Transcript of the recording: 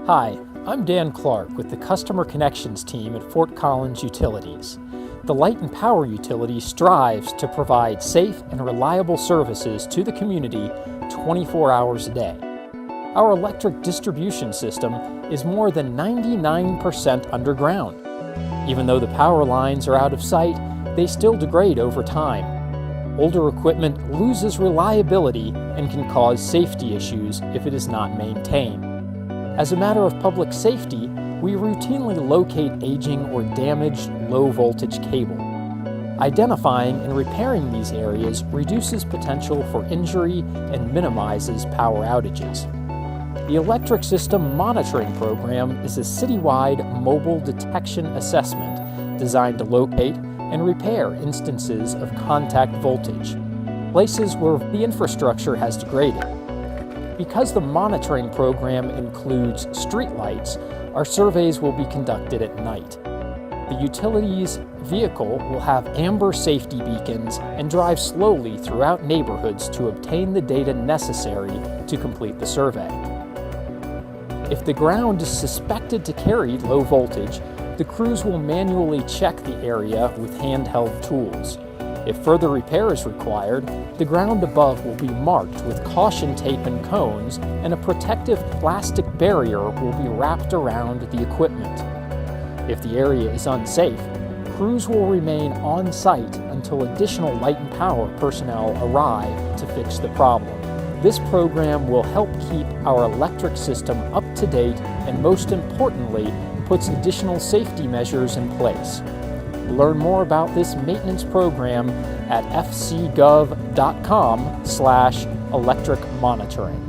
Hi, I'm Dan Clark with the Customer Connections team at Fort Collins Utilities. The Light and Power Utility strives to provide safe and reliable services to the community 24 hours a day. Our electric distribution system is more than 99% underground. Even though the power lines are out of sight, they still degrade over time. Older equipment loses reliability and can cause safety issues if it is not maintained. As a matter of public safety, we routinely locate aging or damaged low-voltage cable. Identifying and repairing these areas reduces potential for injury and minimizes power outages. The Electric System Monitoring Program is a citywide mobile detection assessment designed to locate and repair instances of contact voltage, places where the infrastructure has degraded. Because the monitoring program includes streetlights, our surveys will be conducted at night. The utility's vehicle will have amber safety beacons and drive slowly throughout neighborhoods to obtain the data necessary to complete the survey. If the ground is suspected to carry low voltage, the crews will manually check the area with handheld tools. If further repair is required, the ground above will be marked with caution tape and cones, and a protective plastic barrier will be wrapped around the equipment. If the area is unsafe, crews will remain on site until additional light and power personnel arrive to fix the problem. This program will help keep our electric system up to date and, most importantly, puts additional safety measures in place. Learn more about this maintenance program at fcgov.com/electric monitoring.